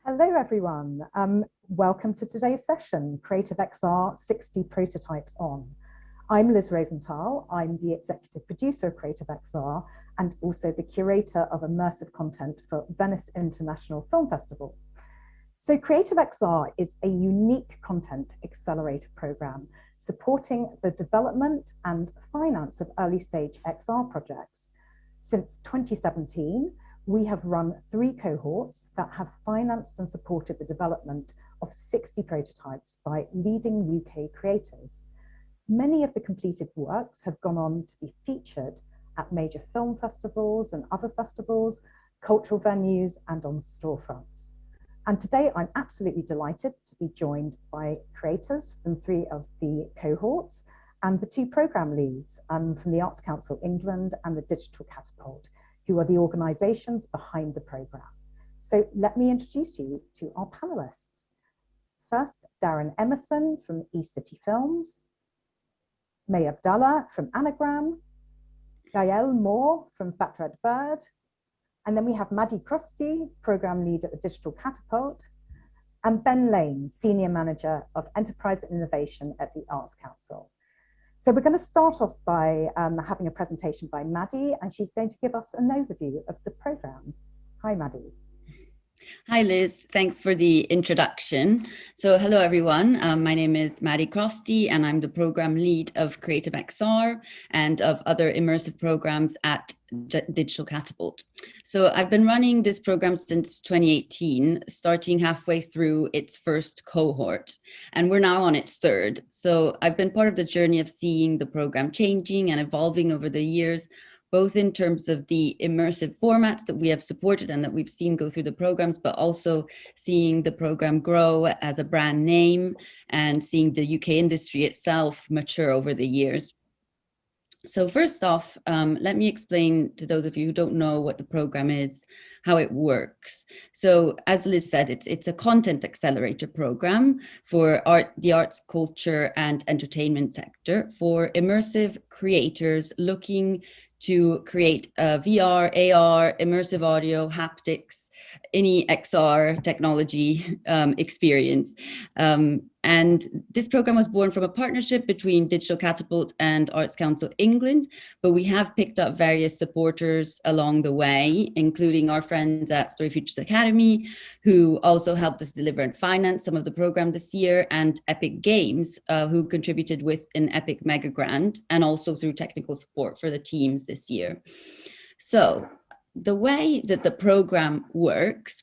Hello, everyone. Welcome to today's session, CreativeXR 60 Prototypes On. I'm Liz Rosenthal. I'm the executive producer of CreativeXR and also the curator of immersive content for Venice International Film Festival. So CreativeXR is a unique content accelerator program supporting the development and finance of early stage XR projects. Since 2017, we have run 3 cohorts that have financed and supported the development of 60 prototypes by leading UK creators. Many of the completed works have gone on to be featured at major film festivals and other festivals, cultural venues, and on storefronts. And today I'm absolutely delighted to be joined by creators from 3 of the cohorts and the 2 programme leads from the Arts Council England and the Digital Catapult, who are the organisations behind the programme. So let me introduce you to our panellists. First, Darren Emerson from eCity Films, May Abdallah from Anagram, Gael Moore from Fat Red Bird, and then we have Maddie Crosty, Programme Lead at the Digital Catapult, and Ben Lane, Senior Manager of Enterprise and Innovation at the Arts Council. So we're going to start off by having a presentation by Maddie, and she's going to give us an overview of the programme. Hi, Maddie. Hi, Liz. Thanks for the introduction. So hello, everyone. My name is Maddie Crosty, and I'm the program lead of CreativeXR and of other immersive programs at Digital Catapult. So I've been running this program since 2018, starting halfway through its first cohort, and we're now on its 3rd. So I've been part of the journey of seeing the program changing and evolving over the years, both in terms of the immersive formats that we have supported and that we've seen go through the programs, but also seeing the program grow as a brand name and seeing the UK industry itself mature over the years. So first off, let me explain to those of you who don't know what the program is, how it works. So as Liz said, it's a content accelerator program for the arts, culture, and entertainment sector for immersive creators looking to create a VR, AR, immersive audio, haptics, any XR technology experience. And this program was born from a partnership between Digital Catapult and Arts Council England, but we have picked up various supporters along the way, including our friends at Story Futures Academy, who also helped us deliver and finance some of the program this year, and Epic Games, who contributed with an Epic Mega Grant, and also through technical support for the teams this year. So the way that the program works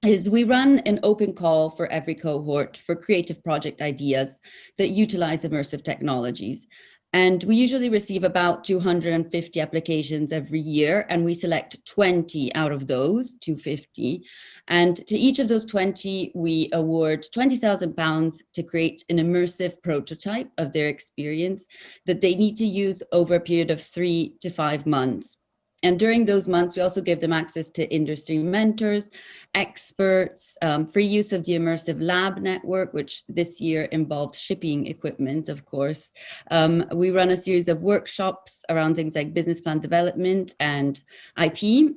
is we run an open call for every cohort for creative project ideas that utilize immersive technologies. And we usually receive about 250 applications every year, and we select 20 out of those 250. And to each of those 20, we award £20,000 to create an immersive prototype of their experience that they need to use over a period of 3 to 5 months. And during those months, we also give them access to industry mentors, experts, free use of the immersive lab network, which this year involved shipping equipment, of course. We run a series of workshops around things like business plan development and IP.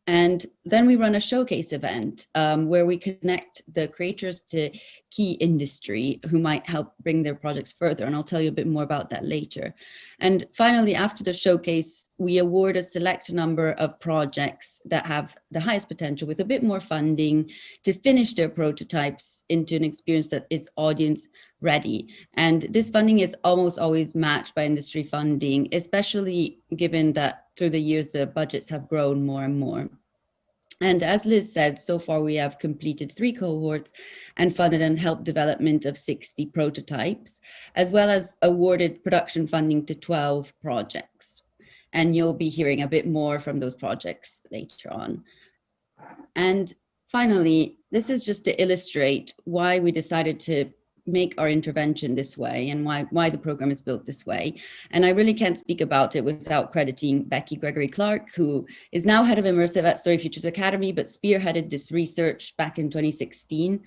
And then we run a showcase event where we connect the creators to key industry who might help bring their projects further. And I'll tell you a bit more about that later. And finally, after the showcase, we award a select number of projects that have the highest potential with a bit more funding to finish their prototypes into an experience that is audience ready. And this funding is almost always matched by industry funding, especially given that through the years, the budgets have grown more and more. And as Liz said, so far we have completed 3 cohorts and funded and helped development of 60 prototypes, as well as awarded production funding to 12 projects. And you'll be hearing a bit more from those projects later on. And finally, this is just to illustrate why we decided to make our intervention this way and why the program is built this way. And I really can't speak about it without crediting Becky Gregory-Clark, who is now head of immersive at Story Futures Academy, but spearheaded this research back in 2016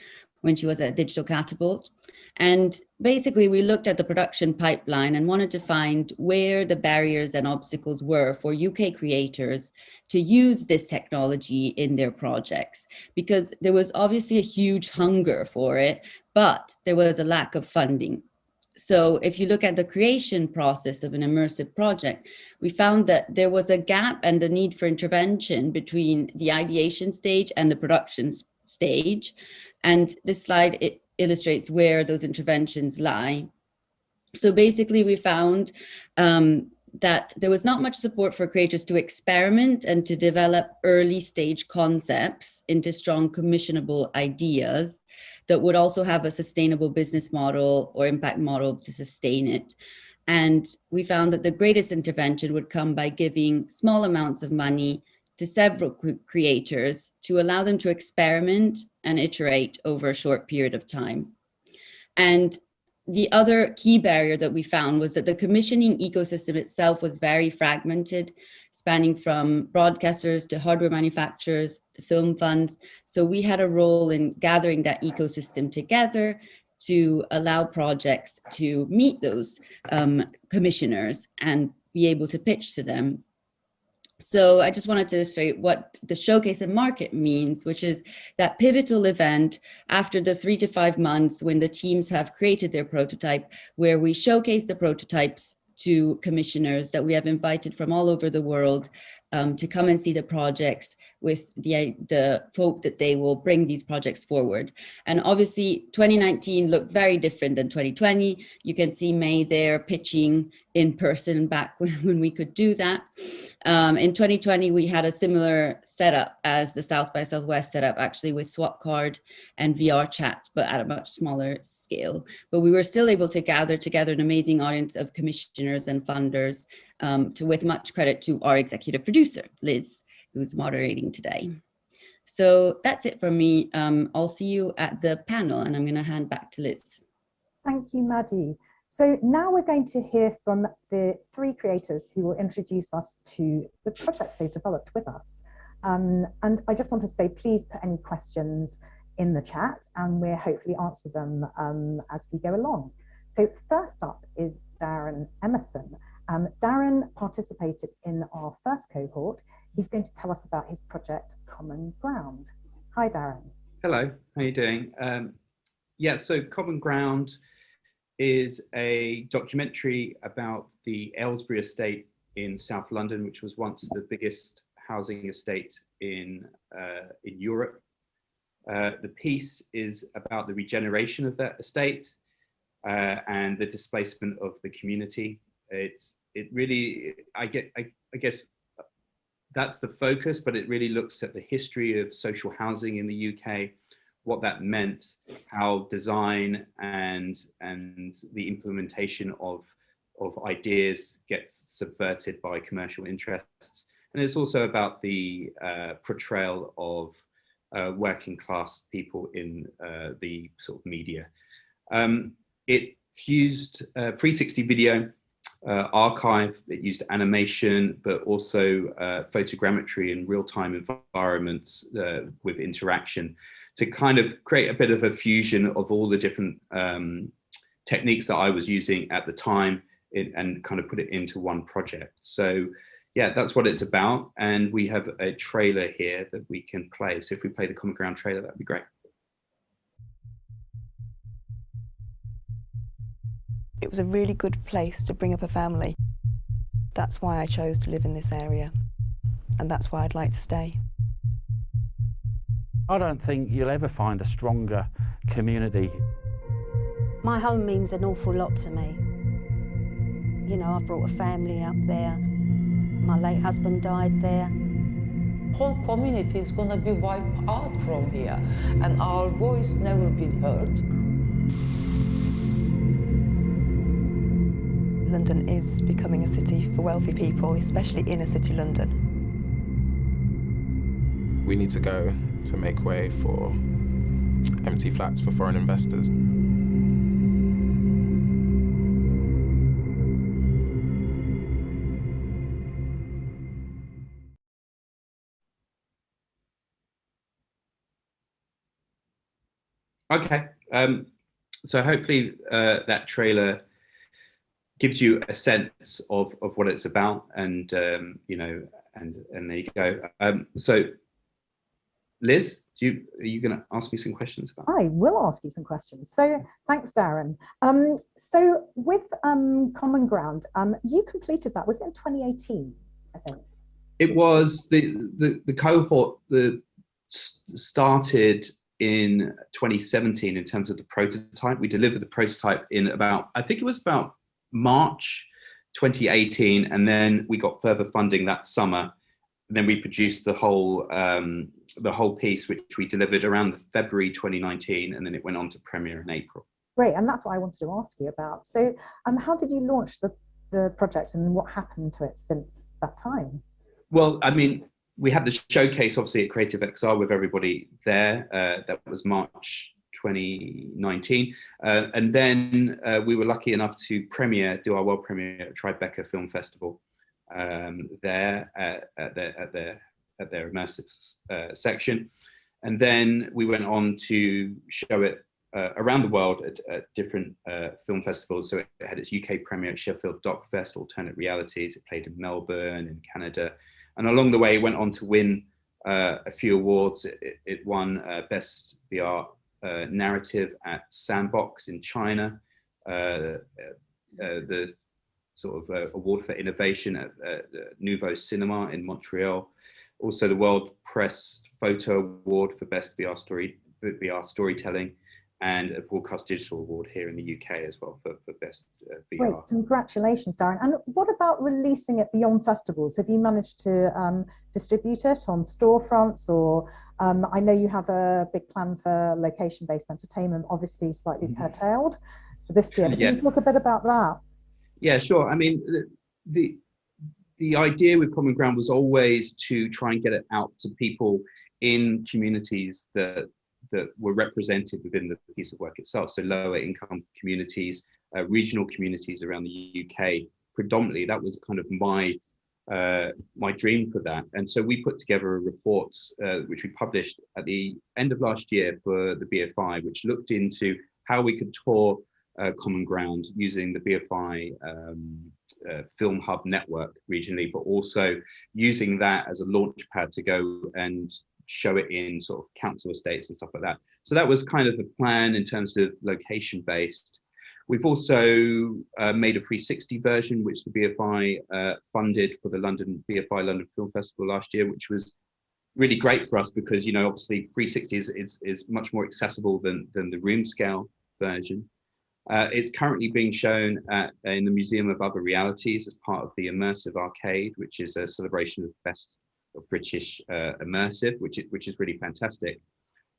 when she was at Digital Catapult. And basically, we looked at the production pipeline and wanted to find where the barriers and obstacles were for UK creators to use this technology in their projects, because there was obviously a huge hunger for it, but there was a lack of funding. So if you look at the creation process of an immersive project, we found that there was a gap and the need for intervention between the ideation stage and the production stage. And this slide, it illustrates where those interventions lie. So basically we found that there was not much support for creators to experiment and to develop early stage concepts into strong commissionable ideas that would also have a sustainable business model or impact model to sustain it. And we found that the greatest intervention would come by giving small amounts of money to several creators to allow them to experiment and iterate over a short period of time. And the other key barrier that we found was that the commissioning ecosystem itself was very fragmented, spanning from broadcasters to hardware manufacturers to film funds. So we had a role in gathering that ecosystem together to allow projects to meet those commissioners and be able to pitch to them. So I just wanted to illustrate what the showcase and market means, which is that pivotal event after the 3 to 5 months when the teams have created their prototype, where we showcase the prototypes to commissioners that we have invited from all over the world to come and see the projects with the hope that they will bring these projects forward. And obviously 2019 looked very different than 2020. You can see May there pitching in person back when we could do that. In 2020, we had a similar setup as the South by Southwest setup, actually with swap card and VR chat, but at a much smaller scale. But we were still able to gather together an amazing audience of commissioners and funders, with much credit to our executive producer, Liz, who's moderating today. So that's it from me. I'll see you at the panel, and I'm going to hand back to Liz. Thank you, Maddie. So now we're going to hear from the 3 creators who will introduce us to the projects they've developed with us. And I just want to say, please put any questions in the chat and we'll hopefully answer them as we go along. So first up is Darren Emerson. Darren participated in our first cohort. He's going to tell us about his project, Common Ground. Hi, Darren. Hello, how are you doing? Yeah, so Common Ground is a documentary about the Aylesbury estate in South London, which was once the biggest housing estate in Europe. The piece is about the regeneration of that estate and the displacement of the community. It really, I guess that's the focus, but it really looks at the history of social housing in the UK, what that meant, how design and the implementation of ideas gets subverted by commercial interests. And it's also about the portrayal of working class people in the sort of media. It fused 360 video archive. It used animation, but also photogrammetry in real-time environments with interaction to kind of create a bit of a fusion of all the different techniques that I was using at the time and kind of put it into one project. So yeah, that's what it's about. And we have a trailer here that we can play. So if we play the Common Ground trailer, that'd be great. It was a really good place to bring up a family. That's why I chose to live in this area. And that's why I'd like to stay. I don't think you'll ever find a stronger community. My home means an awful lot to me. You know, I've brought a family up there. My late husband died there. Whole community is gonna be wiped out from here, and our voice never been heard. London is becoming a city for wealthy people, especially inner city London. We need to go to make way for empty flats for foreign investors. Okay. So hopefully that trailer gives you a sense of what it's about, and you know, and there you go. So Liz, are you going to ask me some questions about? I will ask you some questions. So thanks, Darren. So with Common Ground, you completed that, was it in 2018, I think? It was the cohort that started in 2017 in terms of the prototype. We delivered the prototype in about, I think it was about March 2018, and then we got further funding that summer. And then we produced the whole piece, which we delivered around February 2019, and then it went on to premiere in April. Great, and that's what I wanted to ask you about. So how did you launch the project, and what happened to it since that time? Well, I mean, we had the showcase obviously at CreativeXR with everybody there. That was March 2019. And then we were lucky enough to do our world premiere at Tribeca Film Festival there at their immersive section. And then we went on to show it around the world at different film festivals. So it had its UK premiere at Sheffield Doc Fest, Alternate Realities. It played in Melbourne, in Canada. And along the way, it went on to win a few awards. It won Best VR Narrative at Sandbox in China, the sort of award for innovation at Nouveau Cinema in Montreal, also the World Press Photo Award for Best VR Storytelling, and a Broadcast Digital Award here in the UK as well for Best VR. Great, congratulations, Darren. And what about releasing it beyond festivals? Have you managed to distribute it on storefronts, or I know you have a big plan for location-based entertainment, obviously slightly curtailed for this year. But can you talk a bit about that? Yeah, sure. I mean, the idea with Common Ground was always to try and get it out to people in communities that were represented within the piece of work itself. So lower income communities, regional communities around the UK, predominantly. That was kind of my dream for that. And so we put together a report, which we published at the end of last year for the BFI, which looked into how we could tour Common Ground using the BFI Film Hub network regionally, but also using that as a launch pad to go and show it in sort of council estates and stuff like that. So that was kind of the plan in terms of location based. We've also made a 360 version, which the BFI funded for the BFI London Film Festival last year, which was really great for us because, you know, obviously 360 is much more accessible than the room scale version. It's currently being shown in the Museum of Other Realities as part of the Immersive Arcade, which is a celebration of the best of British immersive, which is really fantastic.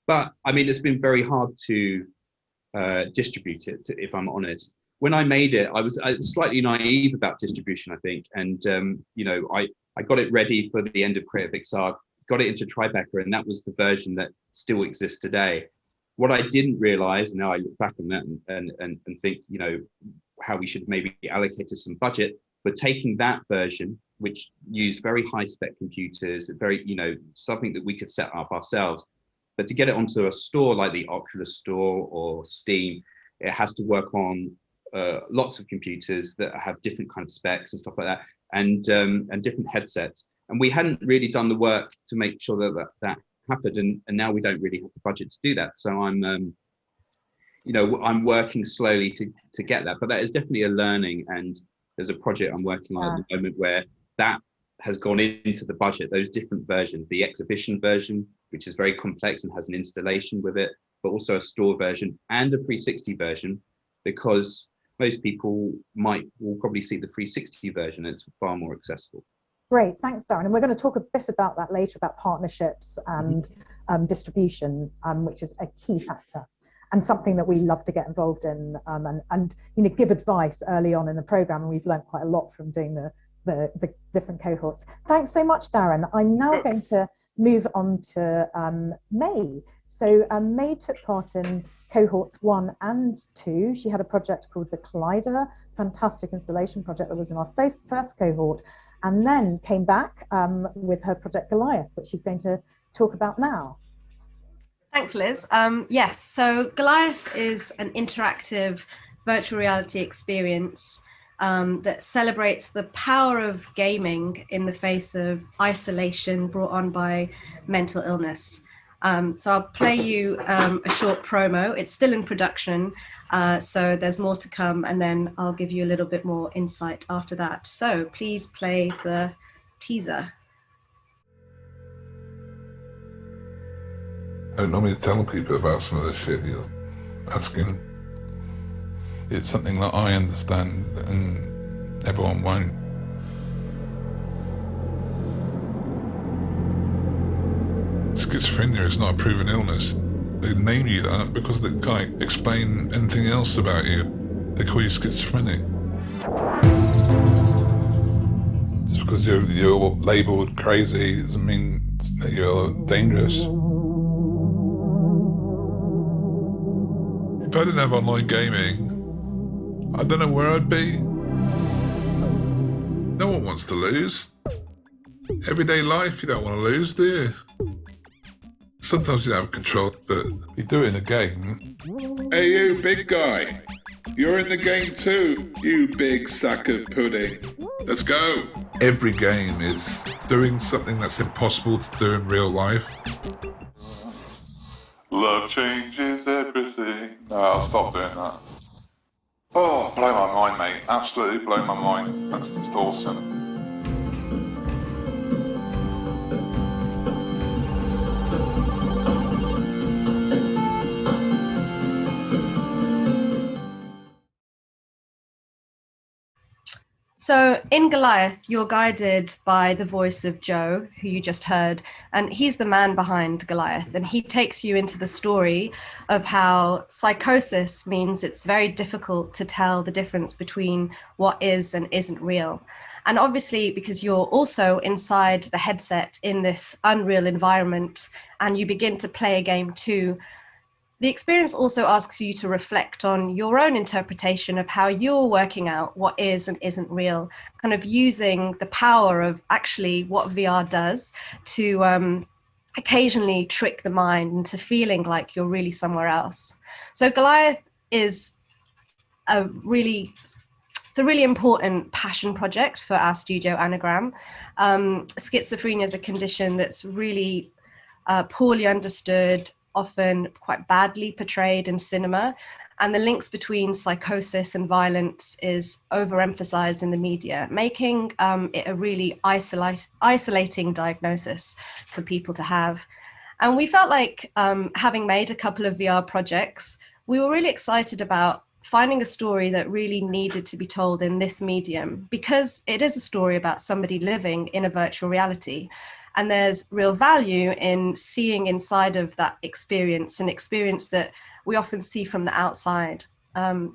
But I mean, it's been very hard to distribute it, if I'm honest. When I made it, I was slightly naive about distribution, I think. And, you know, I got it ready for the end of CreativeXR, got it into Tribeca, and that was the version that still exists today. What I didn't realize, now I look back on that and think, you know, how we should maybe allocate some budget, but taking that version, which used very high spec computers, very, you know, something that we could set up ourselves, but to get it onto a store like the Oculus Store or Steam, it has to work on lots of computers that have different kind of specs and stuff like that, and different headsets. And we hadn't really done the work to make sure that happened, and now we don't really have the budget to do that. So I'm, you know, I'm working slowly to get that, but that is definitely a learning. And there's a project I'm working on at the moment where that has gone into the budget, those different versions, the exhibition version, which is very complex and has an installation with it, but also a store version and a 360 version, because most people will probably see the 360 version. It's far more accessible. Great, thanks, Darren. And we're going to talk a bit about that later, about partnerships and distribution, which is a key factor and something that we love to get involved in, and you know, give advice early on in the program. And we've learned quite a lot from doing the different cohorts. Thanks so much, Darren. I'm now going to move on to May. So May took part in cohorts 1 and 2. She had a project called the Collider, fantastic installation project that was in our first cohort, and then came back with her project Goliath, which she's going to talk about now. Thanks, Liz. Yes, so Goliath is an interactive virtual reality experience that celebrates the power of gaming in the face of isolation brought on by mental illness. So I'll play you a short promo. It's still in production, so there's more to come, and then I'll give you a little bit more insight after that. So please play the teaser. I don't normally tell people about some of the shit you're asking. It's something that I understand and everyone won't. Schizophrenia is not a proven illness. They name you that because they can't explain anything else about you. They call you schizophrenic. Just because you're labelled crazy doesn't mean that you're dangerous. If I didn't have online gaming, I don't know where I'd be. No one wants to lose. Everyday life, you don't want to lose, do you? Sometimes you don't have control, but you do it in a game. Hey you, big guy. You're in the game too, you big sack of pudding. Let's go. Every game is doing something that's impossible to do in real life. Love changes everything. No, I'll stop doing that. Oh, blow my mind, mate. Absolutely blow my mind. That's just awesome. So in Goliath, you're guided by the voice of Joe, who you just heard, and he's the man behind Goliath, and he takes you into the story of how psychosis means it's very difficult to tell the difference between what is and isn't real. And obviously, because you're also inside the headset in this unreal environment, and you begin to play a game too, the experience also asks you to reflect on your own interpretation of how you're working out what is and isn't real, kind of using the power of actually what VR does to occasionally trick the mind into feeling like you're really somewhere else. So Goliath is a really important passion project for our studio Anagram. Schizophrenia is a condition that's really poorly understood, often quite badly portrayed in cinema, and the links between psychosis and violence is overemphasized in the media, making it a really isolating diagnosis for people to have. And we felt like, having made a couple of VR projects, we were really excited about finding a story that really needed to be told in this medium, because it is a story about somebody living in a virtual reality. And there's real value in seeing inside of that experience, an experience that we often see from the outside. And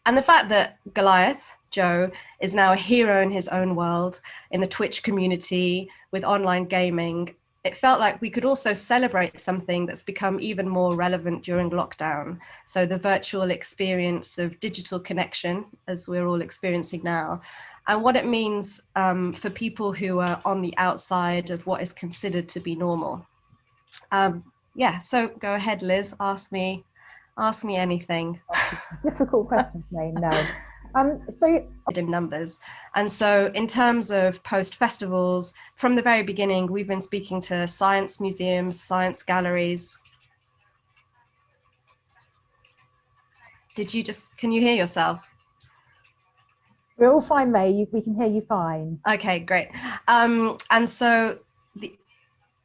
the fact that Goliath, Joe, is now a hero in his own world, in the Twitch community, with online gaming, it felt like we could also celebrate something that's become even more relevant during lockdown. So the virtual experience of digital connection, as we're all experiencing now, and what it means for people who are on the outside of what is considered to be normal. Yeah, so go ahead, Liz, ask me anything. Difficult questions, May, no. So in numbers. And so in terms of post festivals, from the very beginning, we've been speaking to science museums, science galleries. Can you hear yourself? We're all fine, May. We can hear you fine. Okay, great. And so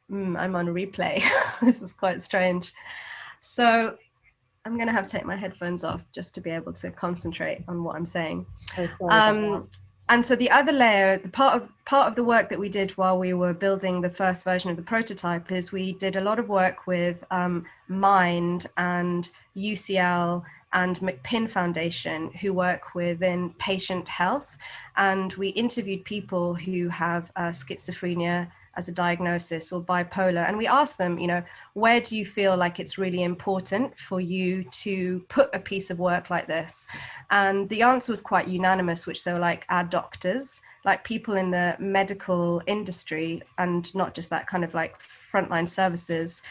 I'm on a replay. This is quite strange. So I'm going to have to take my headphones off just to be able to concentrate on what I'm saying. And so the other layer, the part of the work that we did while we were building the first version of the prototype is we did a lot of work with Mind and UCL and McPinn Foundation, who work within patient health. And we interviewed people who have schizophrenia as a diagnosis or bipolar. And we asked them, where do you feel like it's really important for you to put a piece of work like this? And the answer was quite unanimous, which they were like, our doctors, like people in the medical industry, and not just that kind of like frontline services,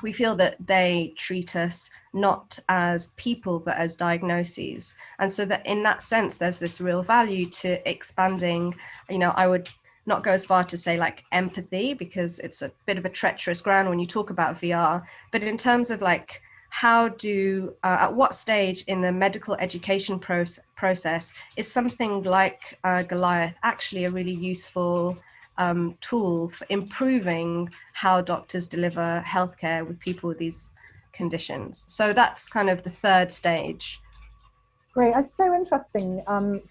we feel that they treat us not as people, but as diagnoses. And so that in that sense, there's this real value to expanding, I would not go as far to say like empathy, because it's a bit of a treacherous ground when you talk about VR, but in terms of like, how do, at what stage in the medical education process is something like Goliath actually a really useful tool for improving how doctors deliver healthcare with people with these conditions? So that's kind of the third stage. Great, it's so interesting,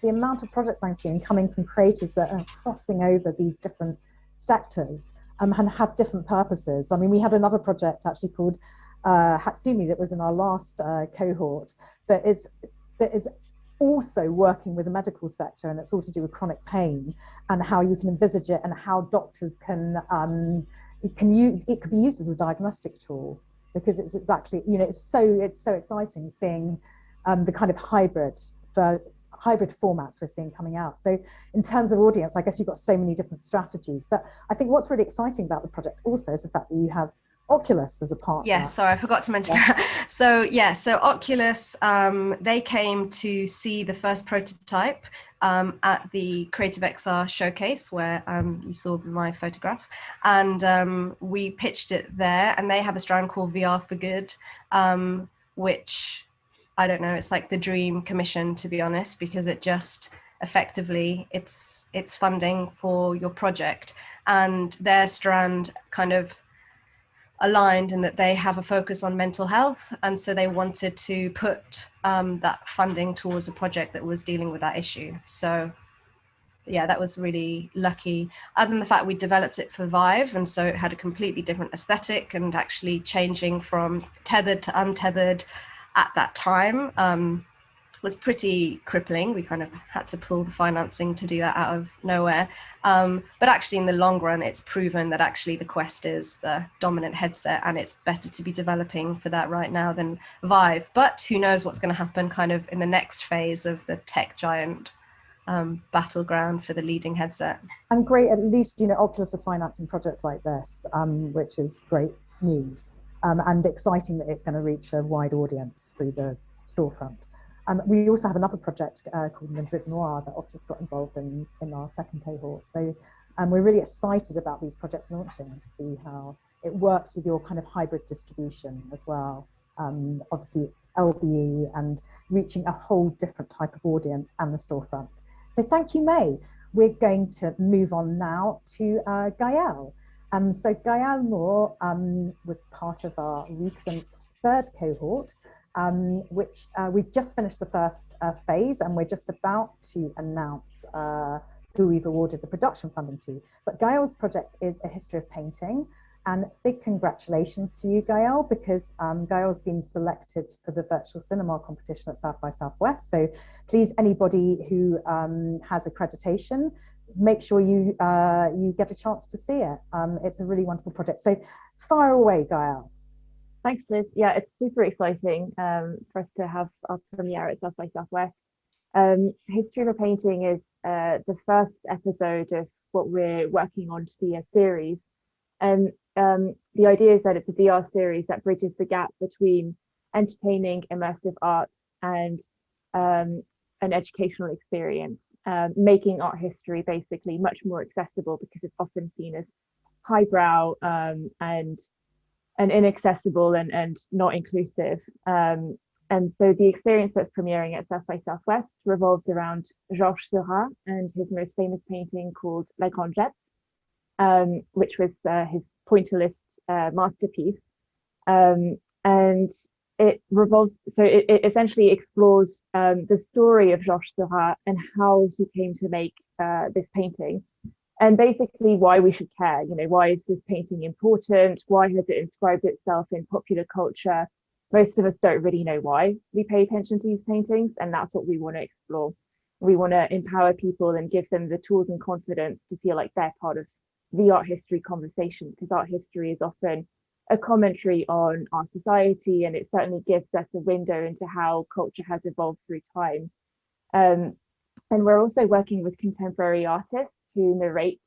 the amount of projects I'm seeing coming from creators that are crossing over these different sectors and have different purposes. I mean, we had another project actually called Hatsumi that was in our last cohort that is also working with the medical sector, and it's all to do with chronic pain and how you can envisage it and how doctors can it could be used as a diagnostic tool, because it's exactly, it's so exciting seeing the kind of hybrid formats we're seeing coming out. So in terms of audience, I guess you've got so many different strategies, but I think what's really exciting about the project also is the fact that you have Oculus as a partner. Yes, sorry, I forgot to mention that. So Oculus, they came to see the first prototype at the CreativeXR showcase where you saw my photograph, and we pitched it there, and they have a strand called VR for Good, which, I don't know, it's like the dream commission, to be honest, because it just effectively, it's funding for your project, and their strand kind of aligned in that they have a focus on mental health, and so they wanted to put that funding towards a project that was dealing with that issue. So yeah, that was really lucky. Other than the fact we developed it for Vive, and so it had a completely different aesthetic, and actually changing from tethered to untethered at that time was pretty crippling. We kind of had to pull the financing to do that out of nowhere. But actually in the long run, it's proven that actually the Quest is the dominant headset, and it's better to be developing for that right now than Vive. But who knows what's going to happen kind of in the next phase of the tech giant battleground for the leading headset. And great, at least, Oculus are financing projects like this, which is great news, and exciting that it's going to reach a wide audience through the storefront. We also have another project called Madrid Noir that Oculus got involved in our second cohort. So we're really excited about these projects launching and to see how it works with your kind of hybrid distribution as well. Obviously LBE and reaching a whole different type of audience and the storefront. So thank you, May. We're going to move on now to Gael. So Gael Moore was part of our recent third cohort, which we've just finished the first phase, and we're just about to announce who we've awarded the production funding to. But Gael's project is A History of Painting, and big congratulations to you, Gael, because Gael's been selected for the virtual cinema competition at South by Southwest. So please, anybody who has accreditation, make sure you get a chance to see it. It's a really wonderful project. So fire away, Gael. Thanks, Liz. Yeah, it's super exciting for us to have our premiere at South by Southwest. History of a Painting is the first episode of what we're working on to be a series. And the idea is that it's a VR series that bridges the gap between entertaining, immersive art and an educational experience, making art history basically much more accessible, because it's often seen as highbrow and inaccessible and not inclusive. And so the experience that's premiering at South by Southwest revolves around Georges Seurat and his most famous painting called La Grande Jette, which was his pointillist masterpiece. And it revolves, so it essentially explores the story of Georges Seurat and how he came to make this painting. And basically why we should care, why is this painting important? Why has it inscribed itself in popular culture? Most of us don't really know why we pay attention to these paintings, and that's what we want to explore. We want to empower people and give them the tools and confidence to feel like they're part of the art history conversation, because art history is often a commentary on our society, and it certainly gives us a window into how culture has evolved through time. And we're also working with contemporary artists who narrate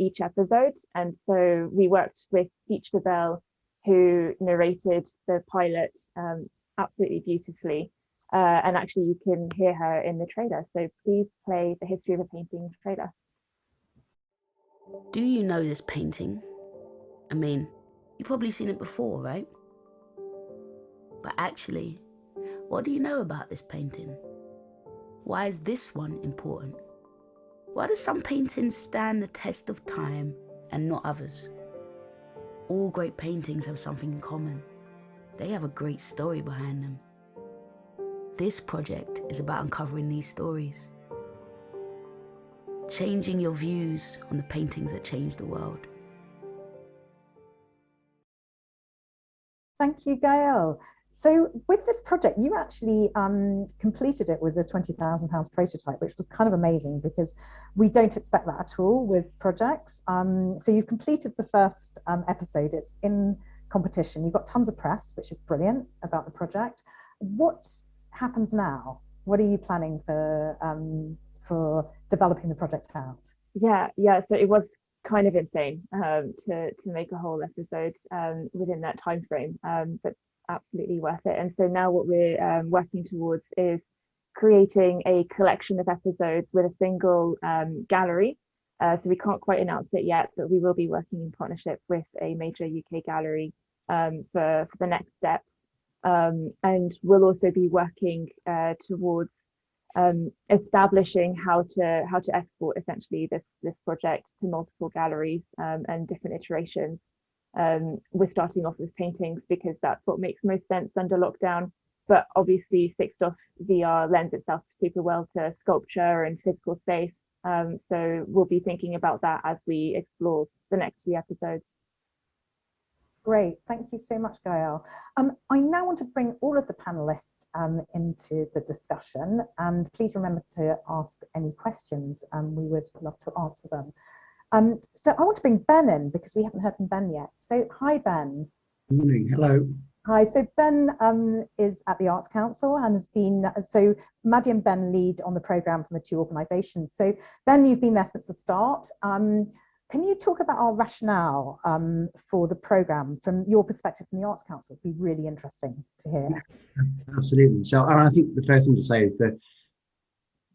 each episode. And so we worked with Beach Babel who narrated the pilot absolutely beautifully. And actually you can hear her in the trailer. So please play the History of a Painting trailer. Do you know this painting? I mean, you've probably seen it before, right? But actually, what do you know about this painting? Why is this one important? Why do some paintings stand the test of time and not others? All great paintings have something in common. They have a great story behind them. This project is about uncovering these stories, changing your views on the paintings that change the world. Thank you, Gail. So with this project, you actually completed it with a £20,000 prototype, which was kind of amazing because we don't expect that at all with projects. So you've completed the first episode. It's in competition. You've got tons of press, which is brilliant about the project. What happens now? What are you planning for developing the project out? Yeah. So it was kind of insane to make a whole episode within that time frame, but absolutely worth it. And so now what we're working towards is creating a collection of episodes with a single gallery. So we can't quite announce it yet, but we will be working in partnership with a major UK gallery for the next steps. And we'll also be working towards establishing how to export essentially this project to multiple galleries and different iterations. We're starting off with paintings because that's what makes most sense under lockdown, but obviously fixed off VR lends itself super well to sculpture and physical space. So we'll be thinking about that as we explore the next few episodes. Great, thank you so much, Gail. I now want to bring all of the panelists into the discussion, and please remember to ask any questions, and we would love to answer them. So I want to bring Ben in because we haven't heard from Ben yet. So hi, Ben. Good morning, hello. Hi, so Ben is at the Arts Council and has been, so Maddie and Ben lead on the programme from the two organisations. So Ben, you've been there since the start. Can you talk about our rationale for the programme from your perspective from the Arts Council? It'd be really interesting to hear. Absolutely. So I think the first thing to say is that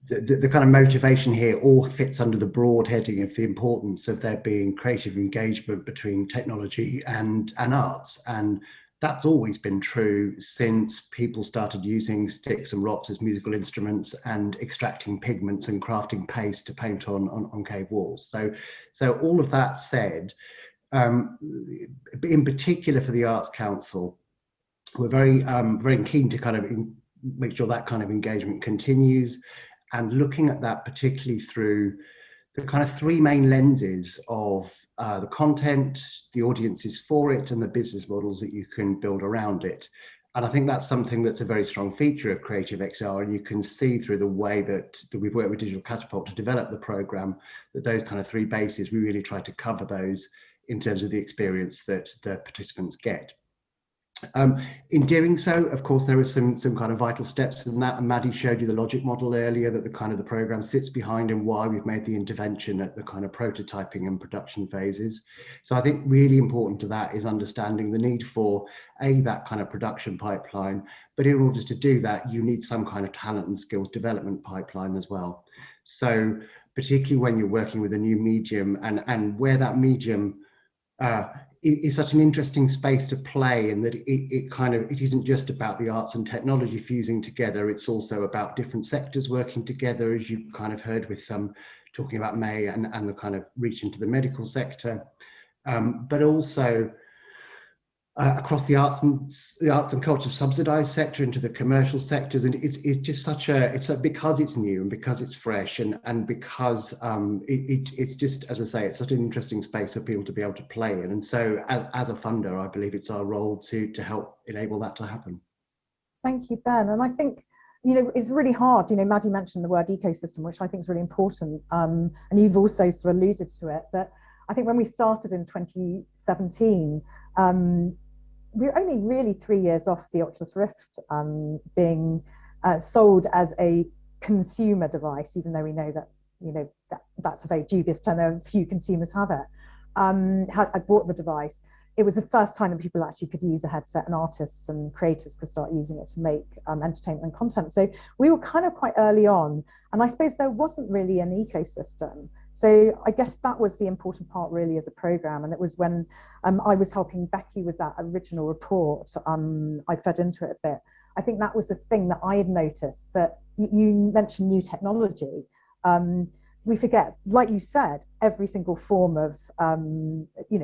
the kind of motivation here all fits under the broad heading of the importance of there being creative engagement between technology and arts. And that's always been true since people started using sticks and rocks as musical instruments and extracting pigments and crafting paste to paint on cave walls. So all of that said, in particular for the Arts Council, we're very keen to kind of make sure that kind of engagement continues, and looking at that particularly through the kind of three main lenses of the content, the audiences for it, and the business models that you can build around it. And I think that's something that's a very strong feature of CreativeXR, and you can see through the way that we've worked with Digital Catapult to develop the programme, that those kind of three bases, we really try to cover those in terms of the experience that the participants get. In doing so, of course, there are some kind of vital steps in that, and Maddie showed you the logic model earlier that the kind of the program sits behind and why we've made the intervention at the kind of prototyping and production phases. So I think really important to that is understanding the need for that kind of production pipeline, but in order to do that, you need some kind of talent and skills development pipeline as well. So particularly when you're working with a new medium and where that medium is such an interesting space to play, in that it isn't just about the arts and technology fusing together, it's also about different sectors working together, as you kind of heard with talking about May and the kind of reach into the medical sector, but also across the arts and culture subsidized sector into the commercial sectors. And it's just because it's new and because it's fresh and because it's just, as I say, it's such an interesting space for people to be able to play in. And so as a funder, I believe it's our role to help enable that to happen. Thank you, Ben. And I think, it's really hard. Maddie mentioned the word ecosystem, which I think is really important. And you've also sort of alluded to it, but I think when we started in 2017, we're only really 3 years off the Oculus Rift being sold as a consumer device, even though we know that that's a very dubious term. There are few consumers have bought the device. it was the first time that people actually could use a headset, and artists and creators could start using it to make entertainment and content. So we were kind of quite early on, and I suppose there wasn't really an ecosystem. So I guess that was the important part really of the program. And it was when I was helping Becky with that original report, I fed into it a bit. I think that was the thing that I had noticed, that you mentioned new technology. We forget, like you said, every single form of,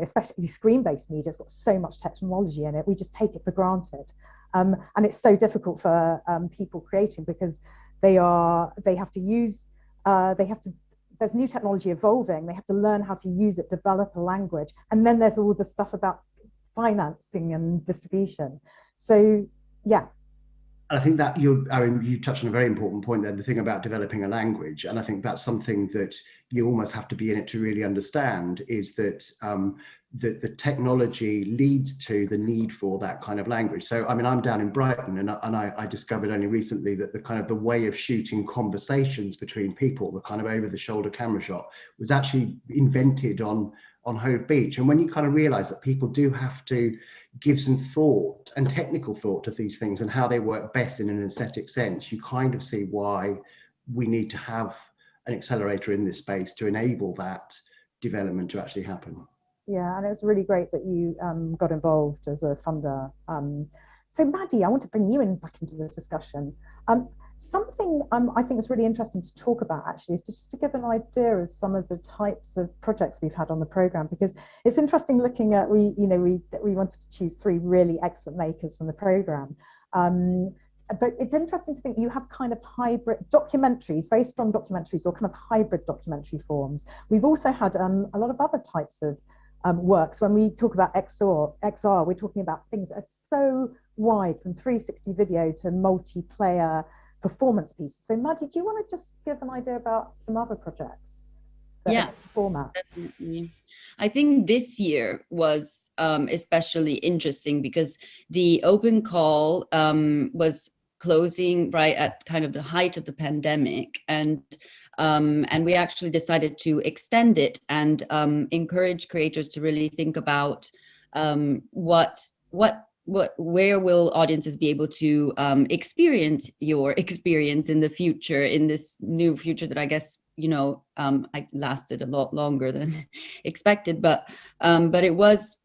especially screen-based media has got so much technology in it. We just take it for granted. And it's so difficult for people creating, because they have to use, there's new technology evolving, they have to learn how to use it, develop a language, and then there's all the stuff about financing and distribution. So, yeah. I think that you touched on a very important point there, the thing about developing a language. And I think that's something that you almost have to be in it to really understand, is that the technology leads to the need for that kind of language. So, I mean, I'm down in Brighton, and I discovered only recently that the way of shooting conversations between people, the kind of over the shoulder camera shot, was actually invented on Hove Beach. And when you kind of realize that people do have to give some thought and technical thought to these things and how they work best in an aesthetic sense, you kind of see why we need to have an accelerator in this space to enable that development to actually happen. Yeah, and it was really great that you got involved as a funder. So Maddie, I want to bring you back into the discussion. Something I think is really interesting to talk about actually is just to give an idea of some of the types of projects we've had on the program, because it's interesting looking at, we wanted to choose 3 really excellent makers from the program. But it's interesting to think you have kind of hybrid documentaries, very strong documentaries, or kind of hybrid documentary forms. We've also had a lot of other types of works. When we talk about XR, we're talking about things that are so wide, from 360 video to multiplayer performance pieces. So Maddie, do you want to just give an idea about some other projects? Yeah, formats. Definitely. I think this year was especially interesting because the open call was closing right at kind of the height of the pandemic, and we actually decided to extend it and encourage creators to really think about where will audiences be able to experience your experience in the future, in this new future that I guess, I lasted a lot longer than expected, but it was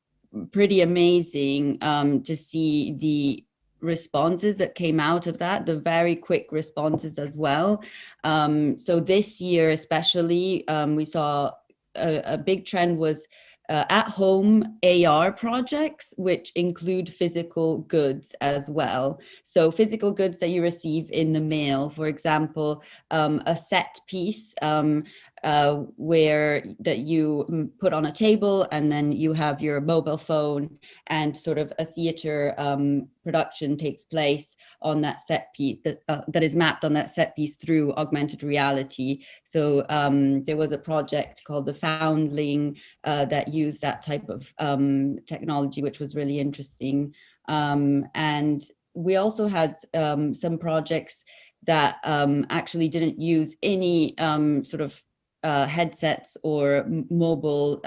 pretty amazing to see the responses that came out of that, the very quick responses as well. So this year especially, we saw a big trend was at-home AR projects, which include physical goods as well. So physical goods that you receive in the mail, for example, a set piece where that you put on a table, and then you have your mobile phone, and sort of a theater production takes place on that set piece that is mapped on that set piece through augmented reality. So there was a project called The Foundling that used that type of technology, which was really interesting. And we also had some projects that actually didn't use any sort of headsets or mobile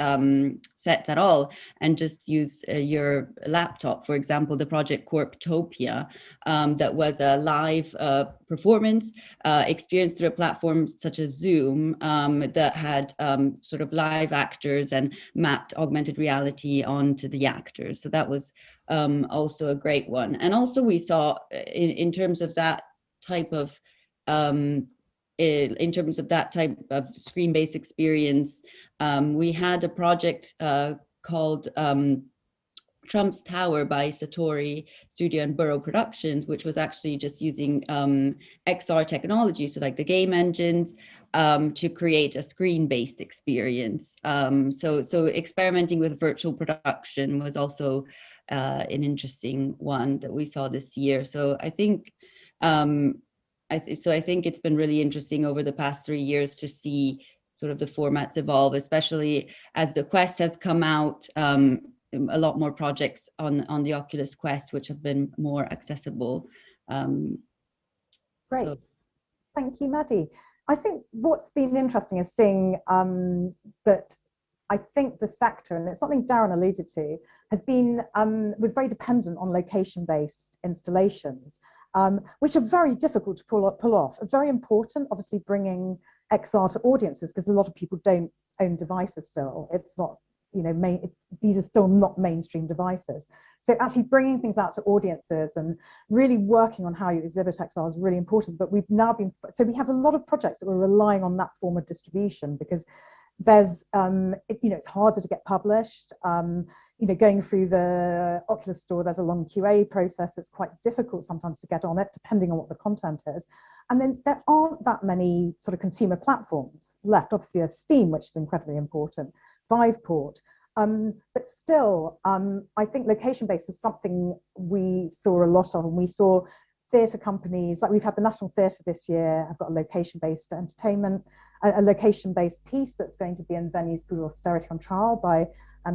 sets at all, and just use your laptop. For example, the project Corptopia, that was a live performance experience through a platform such as Zoom, that had sort of live actors and mapped augmented reality onto the actors. So that was also a great one. And also we saw in terms of that type of screen-based experience, we had a project called Trump's Tower by Satori Studio and Burrow Productions, which was actually just using XR technology, so like the game engines, to create a screen-based experience. So experimenting with virtual production was also an interesting one that we saw this year. So I think I think it's been really interesting over the past 3 years to see sort of the formats evolve, especially as the Quest has come out, a lot more projects on the Oculus Quest, which have been more accessible. Great. So. Thank you, Maddie. I think what's been interesting is seeing that I think the sector, and it's something Darren alluded to, has been, was very dependent on location-based installations, which are very difficult to pull off. Very important, obviously, bringing XR to audiences, because a lot of people don't own devices still. It's not, you know, these are still not mainstream devices. So actually bringing things out to audiences and really working on how you exhibit XR is really important. But we've now been, so we had a lot of projects that were relying on that form of distribution, because there's, you know, it's harder to get published. You know, going through the Oculus store, there's a long QA process. It's quite difficult sometimes to get on it, depending on what the content is. And then there aren't that many sort of consumer platforms left. Obviously, there's Steam, which is incredibly important, Viveport. But still, I think location-based was something we saw a lot of, and we saw theatre companies, like we've had the National Theatre this year, have got a location-based entertainment, a location-based piece that's going to be in venues through austerity on trial by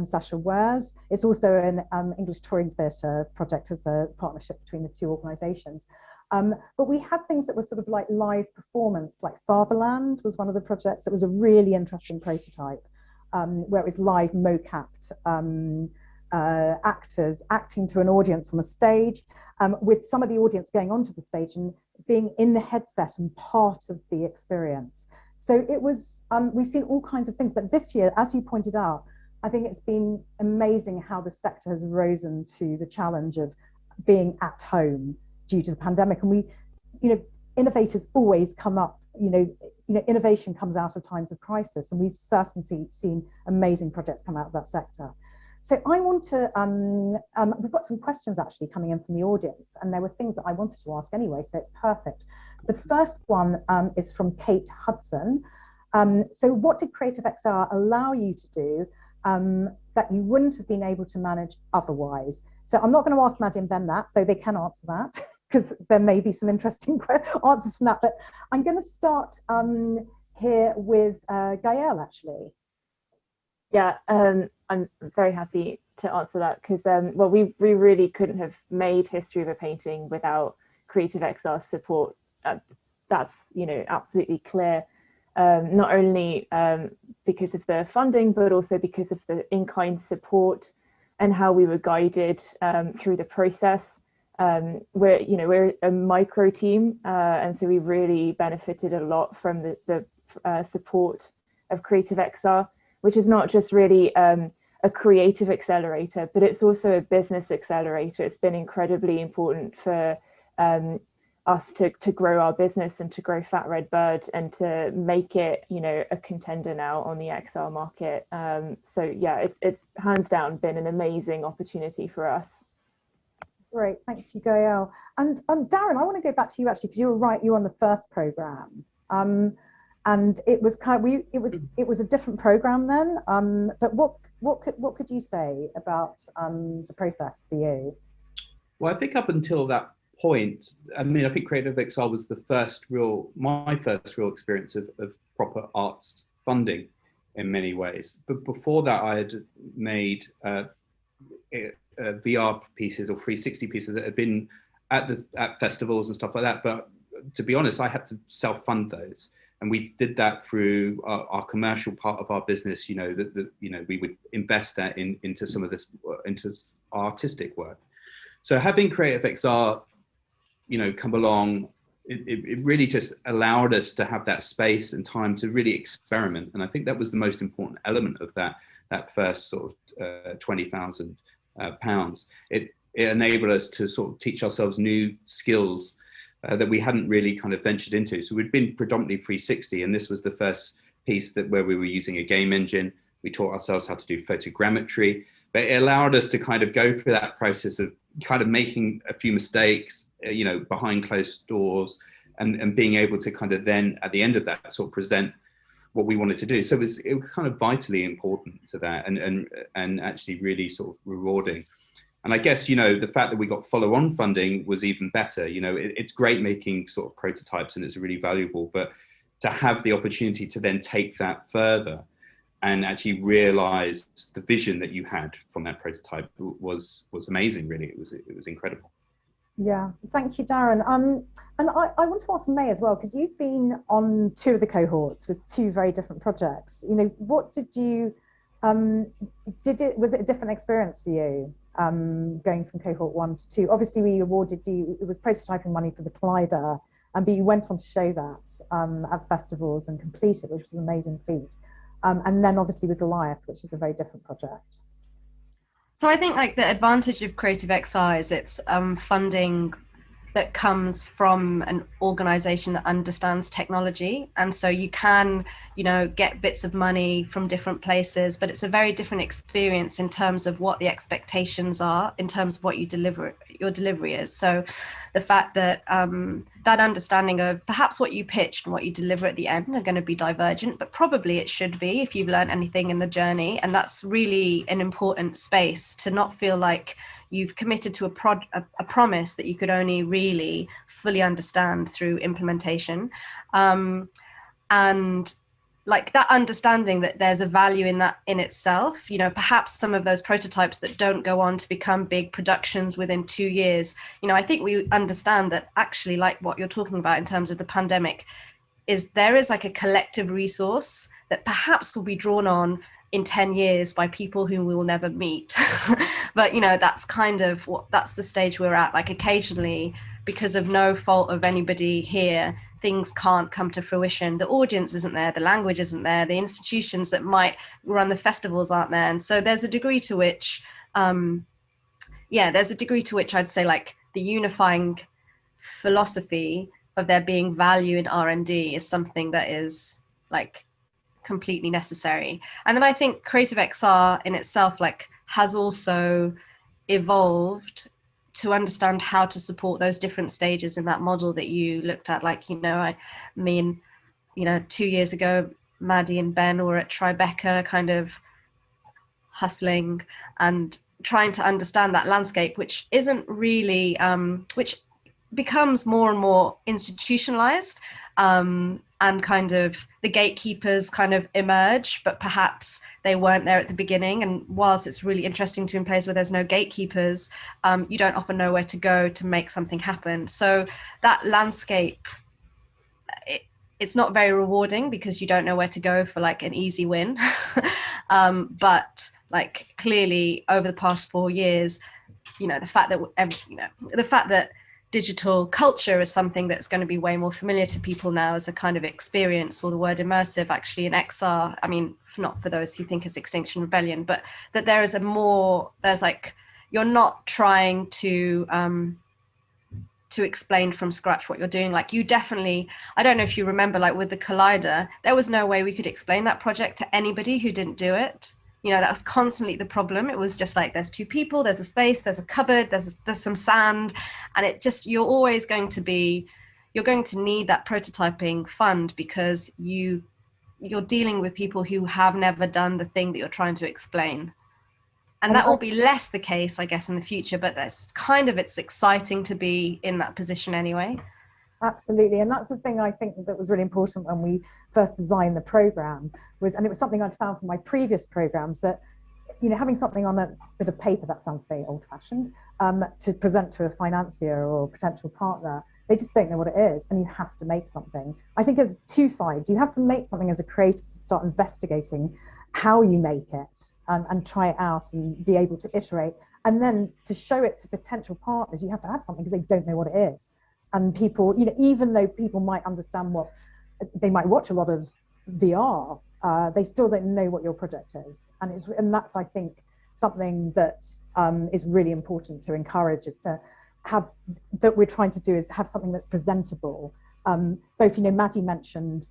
Sasha Wares. It's also an English touring theatre project as a partnership between the two organisations. But we had things that were sort of like live performance, like Fatherland was one of the projects. It was a really interesting prototype where it was live mocapped actors acting to an audience on a stage, with some of the audience going onto the stage and being in the headset and part of the experience. So it was, we've seen all kinds of things, but this year, as you pointed out, I think it's been amazing how the sector has risen to the challenge of being at home due to the pandemic. And we, you know, innovators always come up, you know, innovation comes out of times of crisis, and we've certainly seen amazing projects come out of that sector. So I want to, we've got some questions actually coming in from the audience, and there were things that I wanted to ask anyway, so it's perfect. The first one is from Kate Hudson. So what did CreativeXR allow you to do that you wouldn't have been able to manage otherwise? So I'm not going to ask Maddie and Ben that, though they can answer that, because there may be some interesting answers from that. But I'm going to start here with Gael, actually. Yeah, I'm very happy to answer that, because well, we really couldn't have made History of a Painting without CreativeXR support. That's, you know, absolutely clear. Not only because of the funding, but also because of the in-kind support and how we were guided through the process. We're a micro team, and so we really benefited a lot from the support of CreativeXR, which is not just really a creative accelerator, but it's also a business accelerator. It's been incredibly important for us to grow our business and to grow Fat Red Bird and to make it, you know, a contender now on the XR market. So yeah, it's hands down been an amazing opportunity for us. Great, thank you, Gael. And Darren, I want to go back to you actually, because you were right, you were on the first program, and it was kind of, it was a different program then. But what could you say about the process for you? Well, I think up until that point, I mean, I think CreativeXR was my first real experience of proper arts funding in many ways. But before that, I had made VR pieces or 360 pieces that had been at festivals and stuff like that. But to be honest, I had to self-fund those, and we did that through our commercial part of our business. You know, you know, we would invest that into some of this, into artistic work. So having CreativeXR, you know, come along, it really just allowed us to have that space and time to really experiment. And I think that was the most important element of that first sort of £20,000. It enabled us to sort of teach ourselves new skills that we hadn't really kind of ventured into. So we'd been predominantly 360, and this was the first piece where we were using a game engine. We taught ourselves how to do photogrammetry, but it allowed us to kind of go through that process of kind of making a few mistakes, you know, behind closed doors, and being able to kind of then at the end of that sort of present what we wanted to do. So it was kind of vitally important to that, and actually really sort of rewarding. And I guess, you know, the fact that we got follow-on funding was even better. You know, it's great making sort of prototypes, and it's really valuable, but to have the opportunity to then take that further and actually realize the vision that you had from that prototype was amazing, really. It was incredible. Yeah, thank you, Darren. And I want to ask May as well, because you've been on two of the cohorts with two very different projects. You know, what did you Was it a different experience for you going from cohort 1 to 2? Obviously, we awarded you, it was prototyping money for the Collider, but you went on to show that at festivals and complete it, which was an amazing feat. And then obviously with Goliath, which is a very different project. So I think like the advantage of CreativeXR is it's funding that comes from an organization that understands technology. And so you can, get bits of money from different places, but it's a very different experience in terms of what the expectations are, in terms of what your delivery is. So the fact that that understanding of perhaps what you pitched and what you deliver at the end are going to be divergent, but probably it should be if you've learned anything in the journey. And that's really an important space to not feel like you've committed to a promise that you could only really fully understand through implementation. And like that understanding that there's a value in that in itself, perhaps some of those prototypes that don't go on to become big productions within 2 years, I think we understand that actually, like what you're talking about in terms of the pandemic, there is like a collective resource that perhaps will be drawn on in 10 years by people whom we will never meet. But, that's kind of that's the stage we're at. Like occasionally, because of no fault of anybody here, things can't come to fruition. The audience isn't there, the language isn't there, the institutions that might run the festivals aren't there. And so there's a degree to which, I'd say like the unifying philosophy of there being value in R&D is something that is like completely necessary. And then I think CreativeXR in itself like has also evolved to understand how to support those different stages in that model that you looked at. Like, 2 years ago, Maddie and Ben were at Tribeca kind of hustling and trying to understand that landscape, which isn't really, which becomes more and more institutionalized, and kind of the gatekeepers kind of emerge, but perhaps they weren't there at the beginning. And whilst it's really interesting to be in place where there's no gatekeepers, you don't often know where to go to make something happen. So that landscape, it's not very rewarding because you don't know where to go for like an easy win. But like clearly over the past 4 years, the fact that digital culture is something that's going to be way more familiar to people now as a kind of experience, or the word immersive actually in XR, not for those who think it's Extinction Rebellion, but that there's like, you're not trying to explain from scratch what you're doing. Like you definitely, I don't know if you remember, like with the Collider, there was no way we could explain that project to anybody who didn't do it. That was constantly the problem. It was just like, there's 2 people, there's a space, there's a cupboard, there's some sand. And it just, you're going to need that prototyping fund because you're dealing with people who have never done the thing that you're trying to explain. And that will be less the case, I guess, in the future, but it's exciting to be in that position anyway. Absolutely. And that's the thing I think that was really important when we first designed the program and it was something I'd found from my previous programs, that, having something on a bit of paper, that sounds very old fashioned, to present to a financier or potential partner, they just don't know what it is. And you have to make something. I think there's 2 sides. You have to make something as a creator to start investigating how you make it and try it out and be able to iterate. And then to show it to potential partners, you have to have something because they don't know what it is. And people, even though people might understand they might watch a lot of VR, they still don't know what your project is. And that's, I think, something that is really important to encourage, is to have, that we're trying to do is have something that's presentable. Both, Maddie mentioned,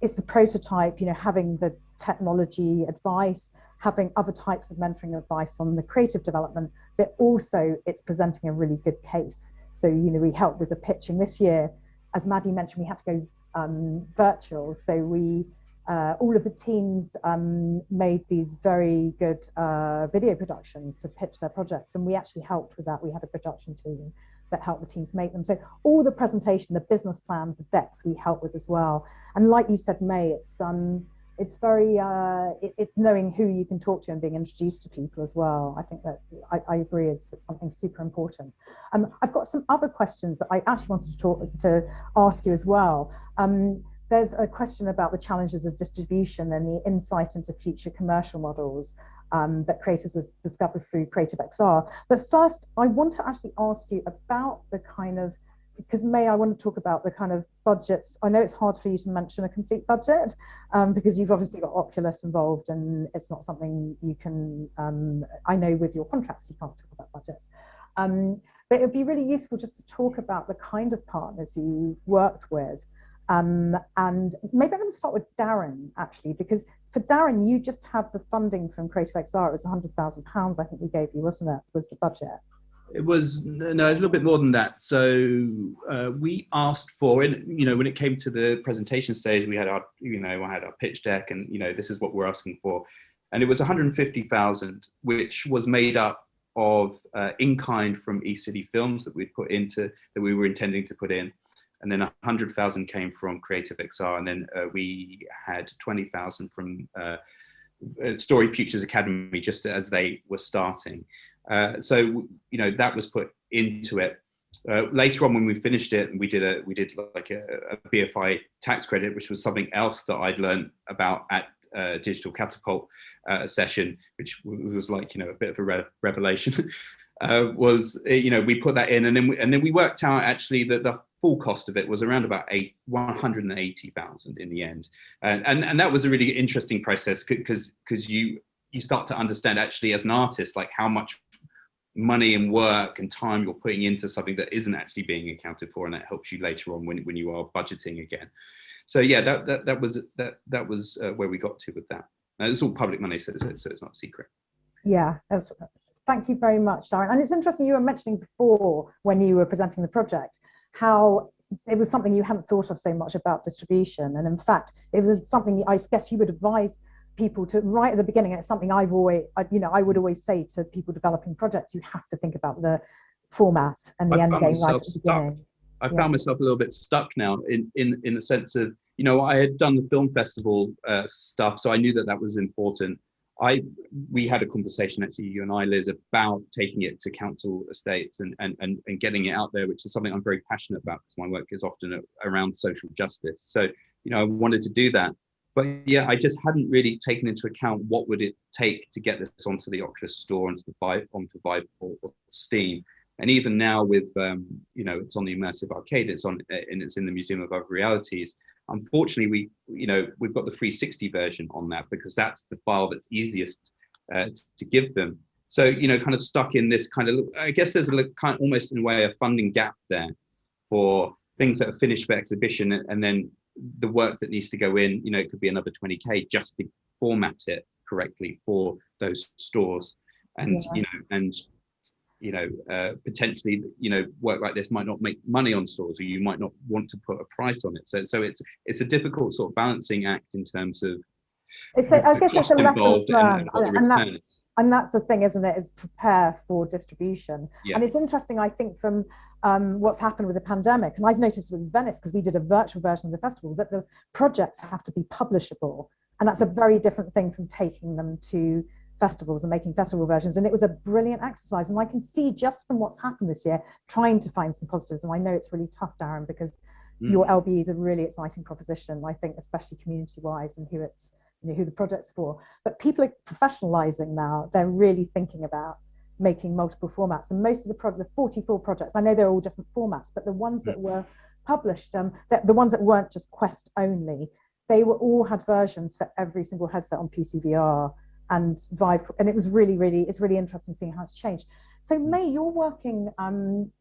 it's a prototype, having the technology advice, having other types of mentoring advice on the creative development, but also it's presenting a really good case. So, we help with the pitching. This year, as Maddie mentioned, we had to go virtual. So we, all of the teams made these very good video productions to pitch their projects. And we actually helped with that. We had a production team that helped the teams make them. So all the presentation, the business plans, the decks, we help with as well. And like you said, May, it's very, it's knowing who you can talk to and being introduced to people as well. I think that I agree is something super important. I've got some other questions that I actually wanted to ask you as well. there's a question about the challenges of distribution and the insight into future commercial models that creators have discovered through CreativeXR. But first, I want to actually ask you about the kind of, because May, I want to talk about the kind of budgets. I know it's hard for you to mention a complete budget because you've obviously got Oculus involved, and it's not something you can, I know with your contracts, you can't talk about budgets. But it would be really useful just to talk about the kind of partners you've worked with. And maybe I'm going to start with Darren, actually, because for Darren, you just had the funding from CreativeXR. It was £100,000, I think we gave you, wasn't it, was the budget? It was, no, it's a little bit more than that. So we asked for, when it came to the presentation stage, we had our, I had our pitch deck and, this is what we're asking for. And it was 150,000, which was made up of in-kind from eCity Films that we were intending to put in. And then 100,000 came from CreativeXR. And then we had 20,000 from Story Futures Academy, just as they were starting. So that was put into it. Later on, when we finished it, and we did like a BFI tax credit, which was something else that I'd learned about at Digital Catapult session, which was like a bit of a revelation. We put that in, and then we worked out actually that the full cost of it was around about 180,000 in the end, and that was a really interesting process because you start to understand actually as an artist like how much money and work and time you're putting into something that isn't actually being accounted for, and that helps you later on when you are budgeting again. So yeah, that was where we got to with that. It's all public money, so it's not secret. Yeah, thank you very much, Darren. And it's interesting, you were mentioning before when you were presenting the project how it was something you hadn't thought of so much about distribution, and in fact it was something I guess you would advise people to right at the beginning. And it's something I would always say to people developing projects, you have to think about the format and the end game right at the beginning. I found myself a little bit stuck now in the sense of, I had done the film festival stuff, so I knew that was important. We had a conversation, actually, you and I, Liz, about taking it to council estates and getting it out there, which is something I'm very passionate about because my work is often around social justice. So, I wanted to do that. But yeah, I just hadn't really taken into account what would it take to get this onto the Oculus Store, onto Vive or Steam. And even now with, it's on the Immersive Arcade, it's in the Museum of Other Realities. Unfortunately, we've got the 360 version on that because that's the file that's easiest to give them. So, kind of stuck in this kind of, I guess there's almost in a way a funding gap there for things that are finished for exhibition, and then the work that needs to go in, it could be another 20K just to format it correctly for those stores. And, potentially, work like this might not make money on stores, or you might not want to put a price on it. So it's a difficult sort of balancing act in terms of I guess it's a lesson learned. And that's the thing, isn't it, is prepare for distribution. Yeah. And it's interesting, I think, from what's happened with the pandemic, and I've noticed with Venice, because we did a virtual version of the festival, that the projects have to be publishable. And that's a very different thing from taking them to festivals and making festival versions. And it was a brilliant exercise. And I can see just from what's happened this year, trying to find some positives. And I know it's really tough, Darren, because your LBE is a really exciting proposition, I think, especially community-wise, and who the project's for. But people are professionalizing now. They're really thinking about making multiple formats. And most of the 44 projects, I know they're all different formats, but the ones that were published, the ones that weren't just Quest only, they all had versions for every single headset on PCVR and Vive, and it was it's really interesting seeing how it's changed. So May, you're working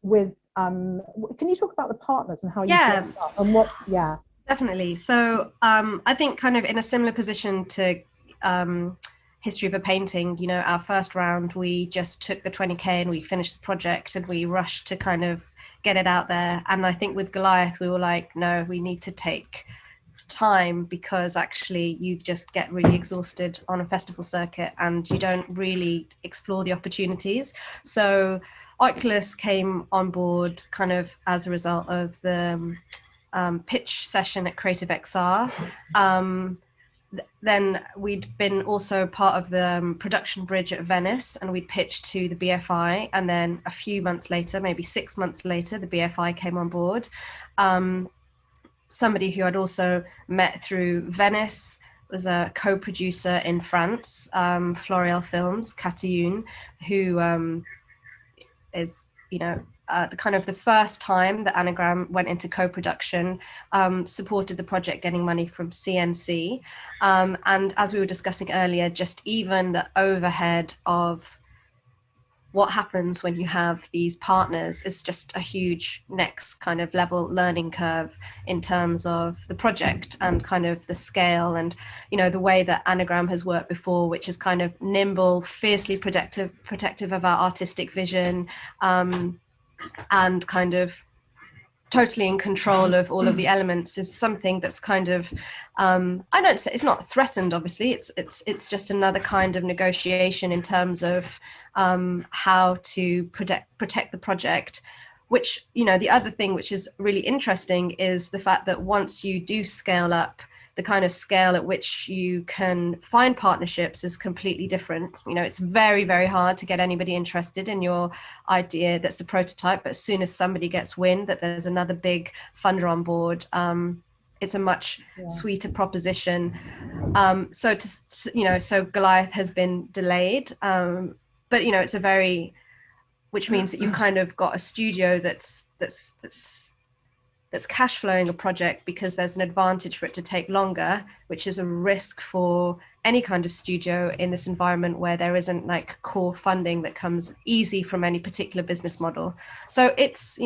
with, can you talk about the partners and how you worked up and what, Definitely. So I think kind of in a similar position to History of a Painting, our first round, we just took the 20K and we finished the project and we rushed to kind of get it out there. And I think with Goliath, we were like, no, we need to take time, because actually you just get really exhausted on a festival circuit and you don't really explore the opportunities. So Oculus came on board kind of as a result of the pitch session at CreativeXR. Then we'd been also part of the production bridge at Venice, and we'd pitched to the BFI, and then a few months later, maybe 6 months later, the BFI came on board. somebody who I'd also met through Venice, was a co-producer in France, Florial Films, Catayoun, who is, the kind of the first time that Anagram went into co-production, supported the project getting money from CNC. And as we were discussing earlier, just even the overhead of what happens when you have these partners is just a huge next kind of level learning curve in terms of the project and kind of the scale and, the way that Anagram has worked before, which is kind of nimble, fiercely protective of our artistic vision, and kind of totally in control of all of the elements, is something that's kind of, I don't say it's not threatened, obviously, it's just another kind of negotiation in terms of how to protect the project, which, the other thing which is really interesting is the fact that once you do scale up, the kind of scale at which you can find partnerships is completely different. It's very, very hard to get anybody interested in your idea that's a prototype, but as soon as somebody gets wind that there's another big funder on board, it's a much sweeter proposition. So Goliath has been delayed, but it's which means that you kind of got a studio that's cash flowing a project, because there's an advantage for it to take longer, which is a risk for any kind of studio in this environment where there isn't like core funding that comes easy from any particular business model. So it's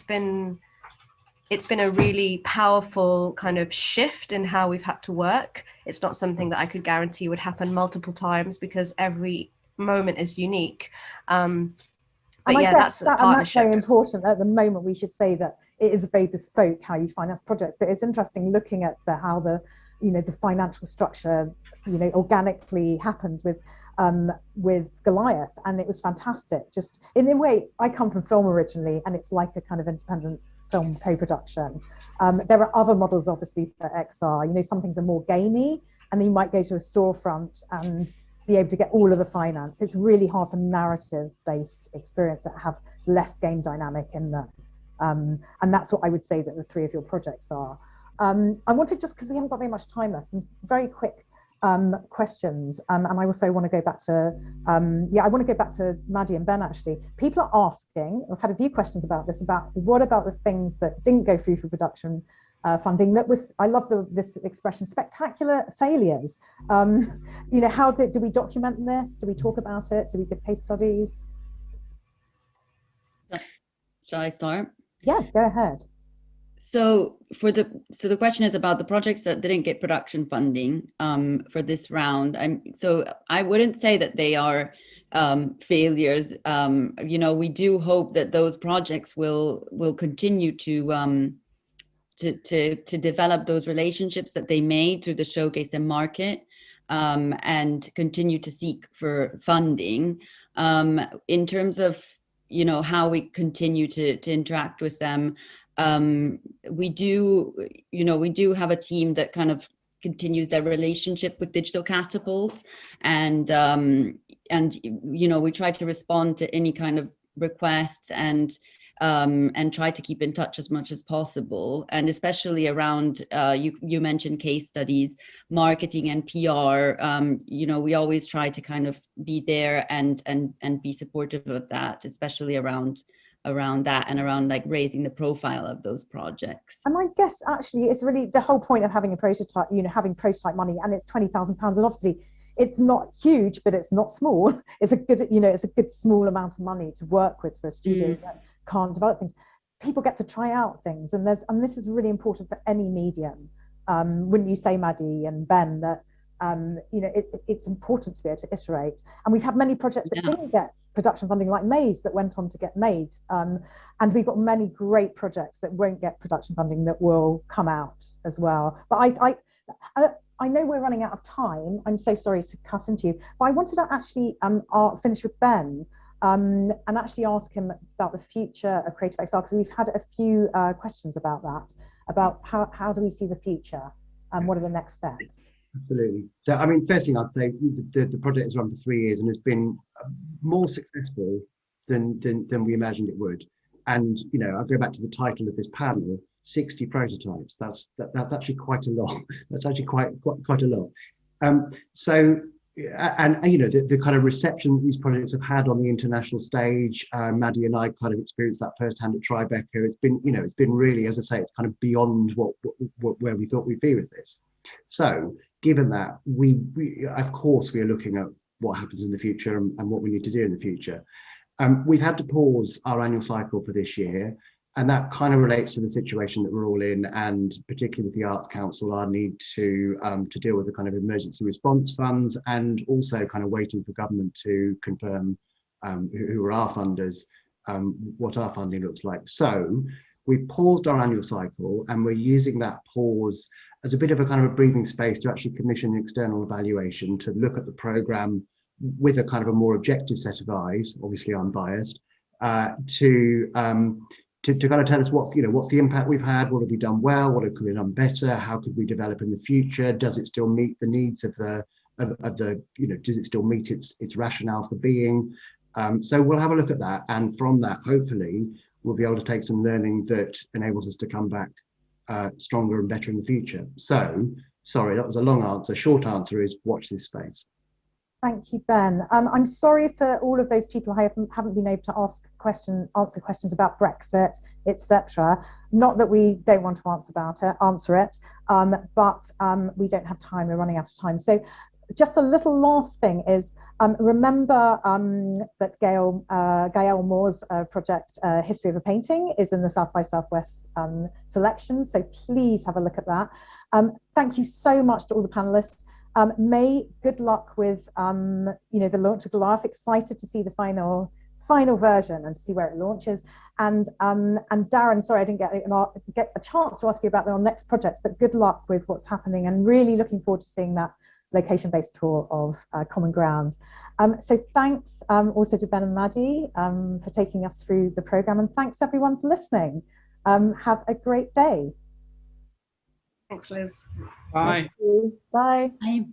been a really powerful kind of shift in how we've had to work. It's not something that I could guarantee would happen multiple times because every moment is unique. But yeah, that's very important. At the moment, we should say that it is very bespoke how you finance projects. But it's interesting looking at how the financial structure, organically happened with Goliath, and it was fantastic. Just in a way, I come from film originally, and it's like a kind of independent film co-production. There are other models, obviously, for XR. Some things are more gamey, and then you might go to a storefront and be able to get all of the finance. It's really hard for narrative-based experience that have less game dynamic in them. And that's what I would say that the three of your projects are. I wanted, just because we haven't got very much time left, some very quick questions. And I also want to go back to, I want to go back to Maddie and Ben, actually. People are asking, I've had a few questions about this, about what about the things that didn't go through for production funding, that was, I love this expression, spectacular failures. How do we document this? Do we talk about it? Do we give case studies? Shall I start? Yeah, go ahead. So the question is about the projects that didn't get production funding for this round. So I wouldn't say that they are failures. We do hope that those projects will continue to develop those relationships that they made through the showcase and market, and continue to seek for funding. In terms of how we continue to interact with them, we do have a team that kind of continues their relationship with Digital Catapult, and we try to respond to any kind of requests and try to keep in touch as much as possible, and especially around you mentioned case studies, marketing and PR. We always try to kind of be there and be supportive of that, especially around that and around like raising the profile of those projects. And I guess actually it's really the whole point of having a prototype, having prototype money, and it's £20,000, and obviously it's not huge, but it's not small. It's a good, it's a good small amount of money to work with for a studio that can't develop things. People get to try out things, and this is really important for any medium. Wouldn't you say, Maddie and Ben, that it's important to be able to iterate? And we've had many projects that didn't get production funding, like Maze, that went on to get made, and we've got many great projects that won't get production funding that will come out as well. But I know we're running out of time. I'm so sorry to cut into you, but I wanted to actually finish with Ben and actually ask him about the future of CreativeXR, because we've had a few questions about that, about how do we see the future and what are the next steps? Absolutely. So, I mean, first thing I'd say, the project has run for 3 years and has been more successful than we imagined it would. And, I'll go back to the title of this panel, 60 prototypes. That's actually quite a lot. That's actually quite a lot. So, and you know, the kind of reception that these projects have had on the international stage, Maddie and I kind of experienced that firsthand at Tribeca. It's been, you know, it's been really, as I say, it's kind of beyond where we thought we'd be with this. So, given that, we of course we are looking at what happens in the future and what we need to do in the future. We've had to pause our annual cycle for this year, and that kind of relates to the situation that we're all in, and particularly with the Arts Council, our need to deal with the kind of emergency response funds, and also kind of waiting for government to confirm who are our funders, what our funding looks like. So we've paused our annual cycle, and we're using that pause as a bit of a kind of a breathing space to actually commission an external evaluation to look at the programme with a kind of a more objective set of eyes, obviously unbiased, to kind of tell us what's the impact we've had, what have we done well, what could we have done better, how could we develop in the future, does it still meet the needs of the does it still meet its rationale for being. So we'll have a look at that, and from that, hopefully, we'll be able to take some learning that enables us to come back stronger and better in the future. So, sorry, that was a long answer. Short answer is watch this space. Thank you, Ben. I'm sorry for all of those people who haven't been able to answer questions about Brexit, etc. Not that we don't want to answer it, but we don't have time. We're running out of time. So, just a little last thing is remember that Gail Moore's project History of a Painting is in the South by Southwest selection. So please have a look at that. Thank you so much to all the panelists. May, good luck with the launch of Goliath. Excited to see the final version and to see where it launches. And Darren, sorry I didn't get a chance to ask you about our next projects, but good luck with what's happening, and really looking forward to seeing that location-based tour of Common Ground. So thanks also to Ben and Maddie for taking us through the programme, and thanks everyone for listening. Have a great day. Thanks, Liz. Bye. Bye. Bye.